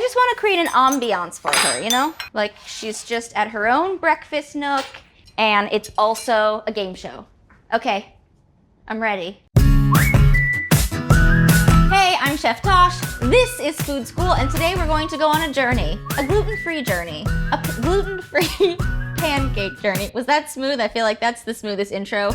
just want to create an ambiance for her, you know? Like she's just at her own breakfast nook and it's also a game show. Okay, I'm ready. Hey, I'm Chef Tosh. This is Food School, and today we're going to go on a journey, a gluten-free journey, a gluten-free pancake journey. Was that smooth? I feel like that's the smoothest intro.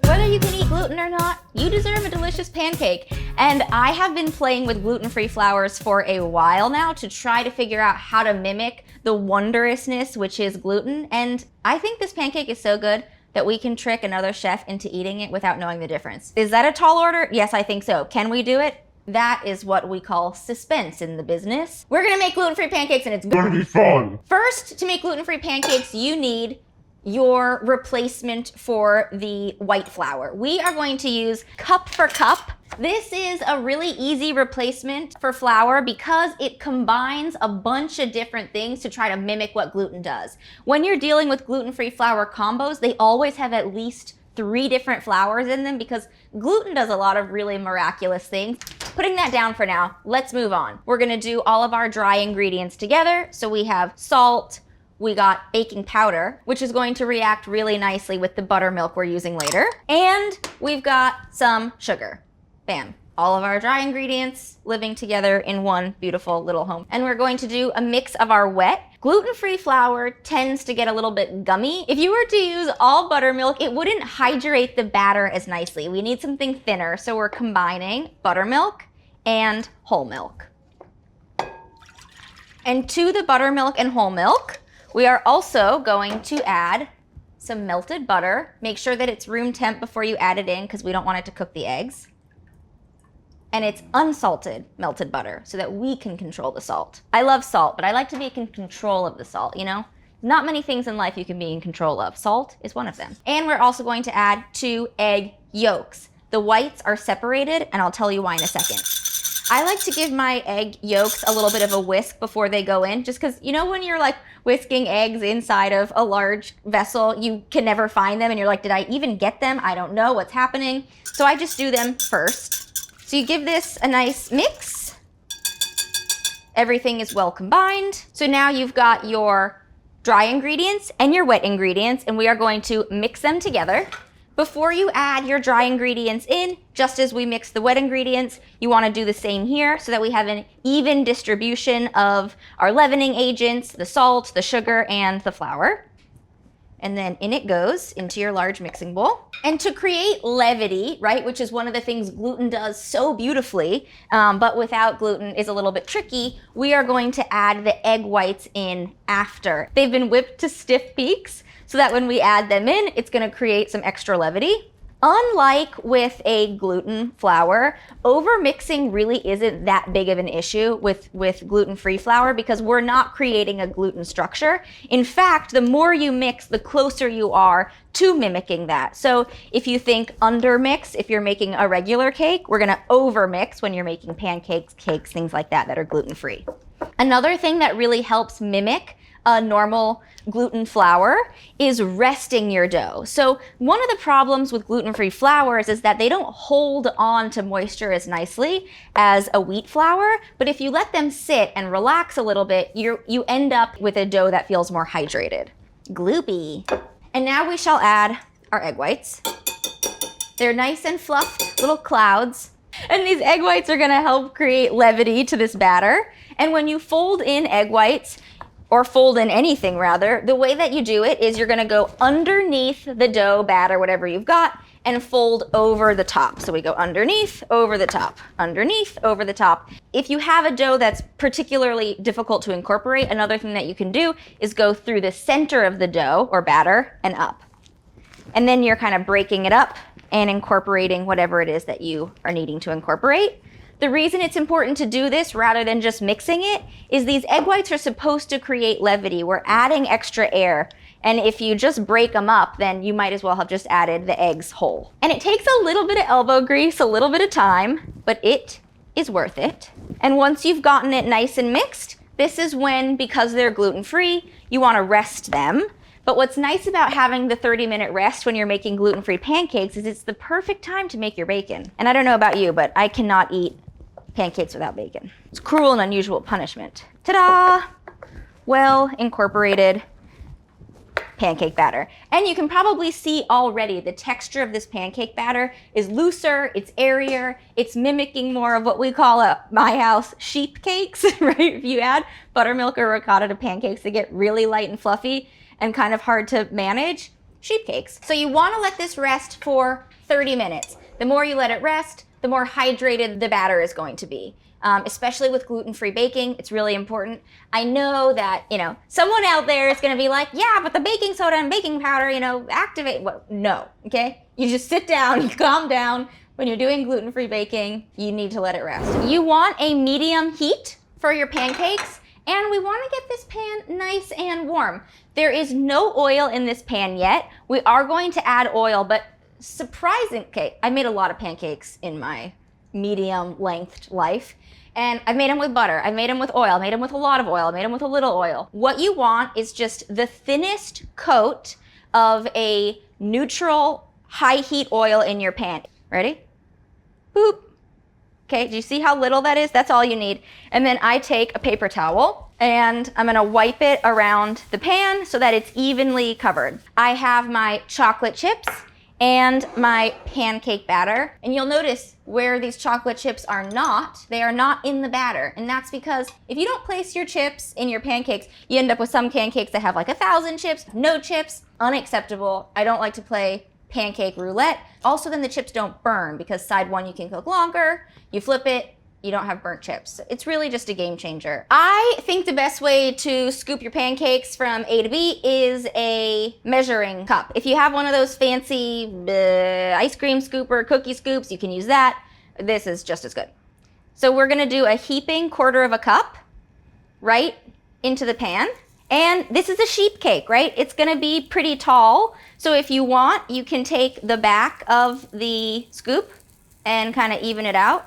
Whether you can eat gluten or not, you deserve a delicious pancake. And I have been playing with gluten-free flours for a while now to try to figure out how to mimic the wondrousness which is gluten. And I think this pancake is so good that we can trick another chef into eating it without knowing the difference. Is that a tall order? Yes, I think so. Can we do it? That is what we call suspense in the business. We're gonna make gluten-free pancakes and it's gonna be fun. First, to make gluten-free pancakes, you need your replacement for the white flour. We are going to use cup for cup. This is a really easy replacement for flour because it combines a bunch of different things to try to mimic what gluten does. When you're dealing with gluten-free flour combos, they always have at least 3 different flours in them because gluten does a lot of really miraculous things. Putting that down for now, let's move on. We're gonna do all of our dry ingredients together. So we have salt, we got baking powder, which is going to react really nicely with the buttermilk we're using later. And we've got some sugar. Bam. All of our dry ingredients living together in one beautiful little home. And we're going to do a mix of our wet. Gluten-free flour tends to get a little bit gummy. If you were to use all buttermilk, it wouldn't hydrate the batter as nicely. We need something thinner, so we're combining buttermilk and whole milk. And to the buttermilk and whole milk, we are also going to add some melted butter. Make sure that it's room temp before you add it in because we don't want it to cook the eggs. And it's unsalted melted butter so that we can control the salt. I love salt, but I like to be in control of the salt, you know? Not many things in life you can be in control of. Salt is one of them. And we're also going to add 2 egg yolks. The whites are separated, and I'll tell you why in a second. I like to give my egg yolks a little bit of a whisk before they go in, just because, you know, when you're like whisking eggs inside of a large vessel, you can never find them, and you're like, did I even get them? I don't know what's happening. So I just do them first. So you give this a nice mix. Everything is well combined. So now you've got your dry ingredients and your wet ingredients, and we are going to mix them together. Before you add your dry ingredients in, just as we mix the wet ingredients, you want to do the same here so that we have an even distribution of our leavening agents, the salt, the sugar, and the flour. And then in it goes into your large mixing bowl. And to create levity, right, which is one of the things gluten does so beautifully, but without gluten is a little bit tricky, we are going to add the egg whites in after. They've been whipped to stiff peaks so that when we add them in, it's gonna create some extra levity. Unlike with a gluten flour, over-mixing really isn't that big of an issue with gluten-free flour because we're not creating a gluten structure. In fact, the more you mix, the closer you are to mimicking that. So if you think under-mix, if you're making a regular cake, we're gonna over-mix when you're making pancakes, cakes, things like that are gluten-free. Another thing that really helps mimic a normal gluten flour is resting your dough. So one of the problems with gluten-free flours is that they don't hold on to moisture as nicely as a wheat flour, but if you let them sit and relax a little bit, you end up with a dough that feels more hydrated. Gloopy. And now we shall add our egg whites. They're nice and fluffed little clouds. And these egg whites are gonna help create levity to this batter. And when you fold in egg whites, or fold in anything rather, the way that you do it is you're gonna go underneath the dough batter, whatever you've got, and fold over the top. So we go underneath, over the top, underneath, over the top. If you have a dough that's particularly difficult to incorporate, another thing that you can do is go through the center of the dough or batter and up. And then you're kind of breaking it up and incorporating whatever it is that you are needing to incorporate. The reason it's important to do this rather than just mixing it is these egg whites are supposed to create levity. We're adding extra air. And if you just break them up, then you might as well have just added the eggs whole. And it takes a little bit of elbow grease, a little bit of time, but it is worth it. And once you've gotten it nice and mixed, this is when, because they're gluten-free, you want to rest them. But what's nice about having the 30-minute rest when you're making gluten-free pancakes is it's the perfect time to make your bacon. And I don't know about you, but I cannot eat pancakes without bacon. It's cruel and unusual punishment. Ta-da! Well incorporated pancake batter. And you can probably see already the texture of this pancake batter is looser, it's airier, it's mimicking more of what we call at my house sheep cakes, right? If you add buttermilk or ricotta to pancakes, they get really light and fluffy and kind of hard to manage. Sheep cakes. So you want to let this rest for 30 minutes. The more you let it rest, the more hydrated the batter is going to be. Especially with gluten-free baking, it's really important. I know that, someone out there is going to be like, yeah, but the baking soda and baking powder, activate. Well, no, okay? You just sit down, you calm down. When you're doing gluten-free baking, you need to let it rest. You want a medium heat for your pancakes, and we want to get this pan nice and warm. There is no oil in this pan yet. We are going to add oil, but okay, I made a lot of pancakes in my medium-lengthed life. And I've made them with butter, I've made them with oil, I made them with a lot of oil, I made them with a little oil. What you want is just the thinnest coat of a neutral high heat oil in your pan. Ready? Boop. Okay, do you see how little that is? That's all you need. And then I take a paper towel and I'm gonna wipe it around the pan so that it's evenly covered. I have my chocolate chips and my pancake batter. And you'll notice where these chocolate chips are not, they are not in the batter. And that's because if you don't place your chips in your pancakes, you end up with some pancakes that have like 1,000 chips, no chips, unacceptable. I don't like to play pancake roulette. Also, then the chips don't burn because side one you can cook longer, you flip it, you don't have burnt chips. It's really just a game changer. I think the best way to scoop your pancakes from A to B is a measuring cup. If you have one of those fancy ice cream scooper, cookie scoops, you can use that. This is just as good. So we're gonna do a heaping 1/4 cup right into the pan. And this is a sheep cake, right? It's gonna be pretty tall. So if you want, you can take the back of the scoop and kind of even it out.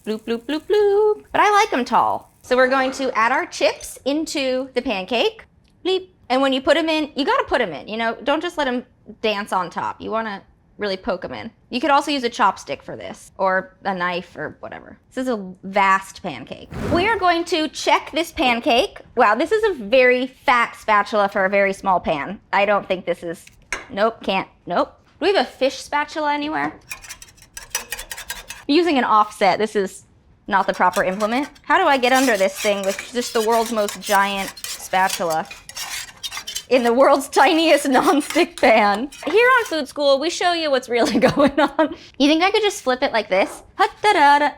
Bloop, bloop, bloop, bloop. But I like them tall. So we're going to add our chips into the pancake. Bleep. And when you put them in, you gotta put them in, don't just let them dance on top. You wanna really poke them in. You could also use a chopstick for this, or a knife, or whatever. This is a vast pancake. We are going to check this pancake. Wow, this is a very fat spatula for a very small pan. I don't think this is, nope, can't, nope. Do we have a fish spatula anywhere? I'm using an offset. This is not the proper implement. How do I get under this thing with just the world's most giant spatula in the world's tiniest non-stick pan? Here on Food School, we show you what's really going on. You think I could just flip it like this?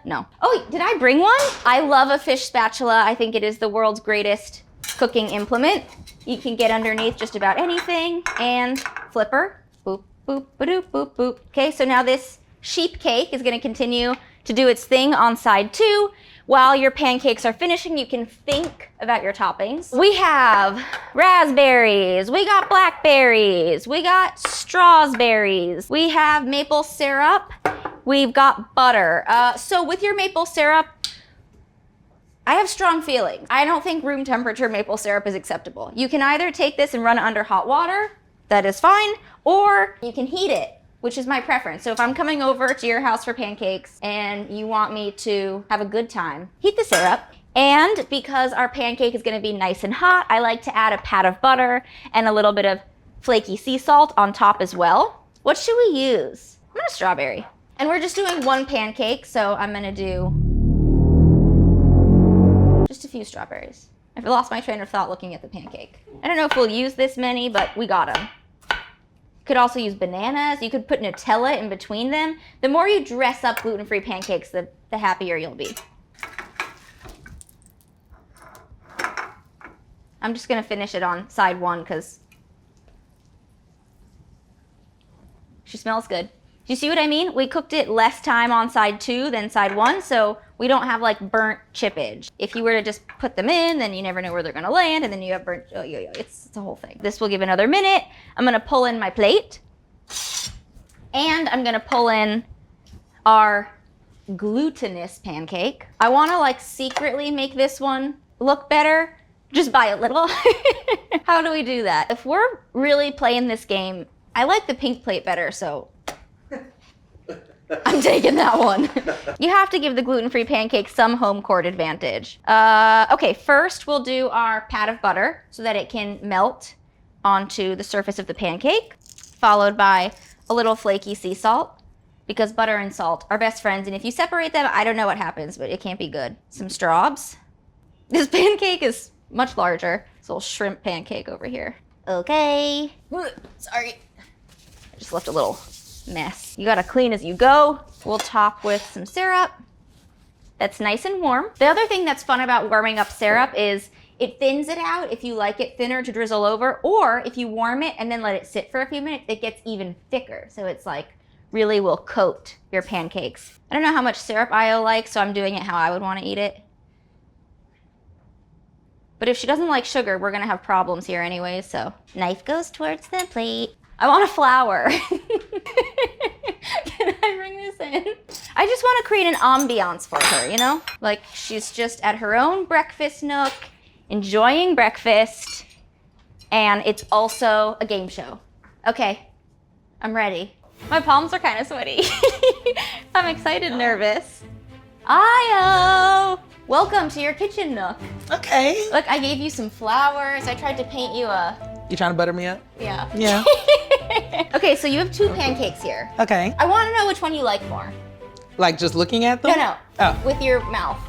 No. Oh, did I bring one? I love a fish spatula. I think it is the world's greatest cooking implement. You can get underneath just about anything. And flipper. Boop, boop, ba-doop, boop, boop. Okay, so now this sheep cake is gonna continue to do its thing on side 2. While your pancakes are finishing, you can think about your toppings. We have raspberries, we got blackberries, we got strawberries, we have maple syrup, we've got butter. So with your maple syrup, I have strong feelings. I don't think room temperature maple syrup is acceptable. You can either take this and run it under hot water, that is fine, or you can heat it, which is my preference. So if I'm coming over to your house for pancakes and you want me to have a good time, heat the syrup. And because our pancake is gonna be nice and hot, I like to add a pat of butter and a little bit of flaky sea salt on top as well. What should we use? I'm gonna strawberry. And we're just doing one pancake, so I'm gonna do just a few strawberries. I've lost my train of thought looking at the pancake. I don't know if we'll use this many, but we got them. Could also use bananas. You could put Nutella in between them. The more you dress up gluten-free pancakes, the happier you'll be. I'm just gonna finish it on side 1 because she smells good. Do you see what I mean? We cooked it less time on side 2 than side 1, so we don't have like burnt chippage. If you were to just put them in, then you never know where they're gonna land, and then you have burnt, it's a whole thing. This will give another minute. I'm gonna pull in my plate, and I'm gonna pull in our glutinous pancake. I wanna like secretly make this one look better, just by a little. How do we do that? If we're really playing this game, I like the pink plate better, so I'm taking that one. You have to give the gluten-free pancake some home court advantage. Okay, first we'll do our pat of butter so that it can melt onto the surface of the pancake, followed by a little flaky sea salt, because butter and salt are best friends, and if you separate them, I don't know what happens, but it can't be good. Some straws. This pancake is much larger. It's a little shrimp pancake over here. Okay. Sorry. I just left a little mess. You gotta clean as you go. We'll top with some syrup. That's nice and warm. The other thing that's fun about warming up syrup is it thins it out if you like it thinner to drizzle over, or if you warm it and then let it sit for a few minutes, it gets even thicker. So it's like really will coat your pancakes. I don't know how much syrup Ayo likes, so I'm doing it how I would want to eat it. But if she doesn't like sugar, we're gonna have problems here anyway, so. Knife goes towards the plate. I want a flower. Can I bring this in? I just want to create an ambiance for her, you know? Like she's just at her own breakfast nook, enjoying breakfast, and it's also a game show. Okay, I'm ready. My palms are kind of sweaty. I'm excited, nervous. Ayo! Welcome to your kitchen nook. Okay. Look, I gave you some flowers. I tried to paint you a... You trying to butter me up? Yeah. Yeah. Okay, so you have 2 pancakes here. Okay. I want to know which one you like more. Like just looking at them? No. Oh. With your mouth.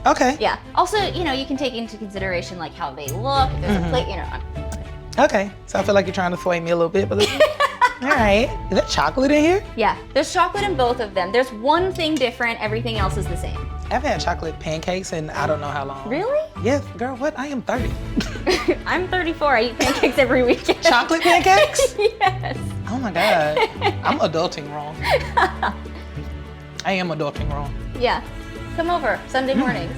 Okay. Yeah. Also, you know, you can take into consideration like how they look. If there's a plate, you know. Okay. So I feel like you're trying to sway me a little bit, but all right. Is there chocolate in here? Yeah. There's chocolate in both of them. There's one thing different. Everything else is the same. I've had chocolate pancakes in I don't know how long. Really? Yes, girl, what? I am 30. I'm 34. I eat pancakes every weekend. Chocolate pancakes? Yes. Oh my God. I'm adulting wrong. I am adulting wrong. Yeah. Come over Sunday mornings.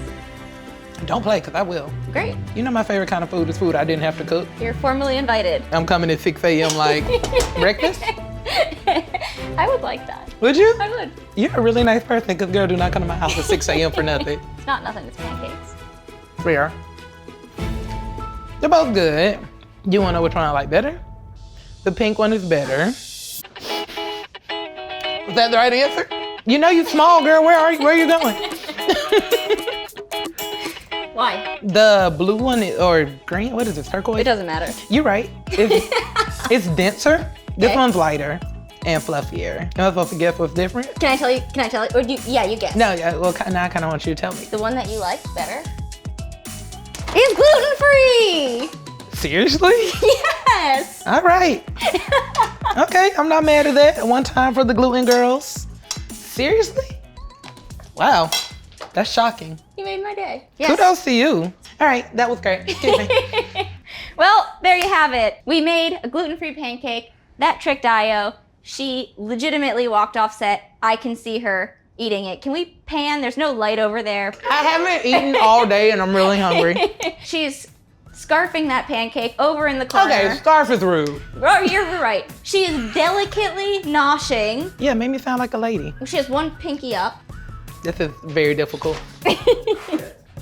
Don't play, because I will. Great. You know my favorite kind of food is food I didn't have to cook. You're formally invited. I'm coming at 6 a.m. like, breakfast? I would like that. Would you? I would. You're a really nice person, because girl, do not come to my house at 6 a.m. for nothing. It's not nothing, it's pancakes. Fair. They're both good. You wanna know which one I like better? The pink one is better. Was that the right answer? You know you small, girl. Where are you? Where are you going? Why? The blue one or green? What is it? Turquoise? It doesn't matter. You're right. It's denser. This one's lighter and fluffier. Am I supposed to guess what's different? Can I tell you? Or yeah, you guess. No, yeah. Well, now I kind of want you to tell me. The one that you liked better is gluten-free. Seriously? Yes. All right. Okay, I'm not mad at that. One time for the gluten girls. Seriously? Wow, that's shocking. You made my day. Yes. Kudos to you. All right, that was great. Excuse me. Well, there you have it. We made a gluten-free pancake. That tricked Ayo. She legitimately walked off set. I can see her eating it. Can we pan? There's no light over there. I haven't eaten all day and I'm really hungry. She's scarfing that pancake over in the corner. Okay, scarf is rude. Oh, you're right. She is delicately noshing. Yeah, made me sound like a lady. She has one pinky up. This is very difficult.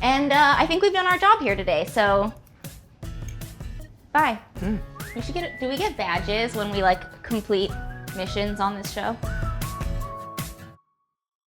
And I think we've done our job here today, so bye. We should do we get badges when we like complete missions on this show?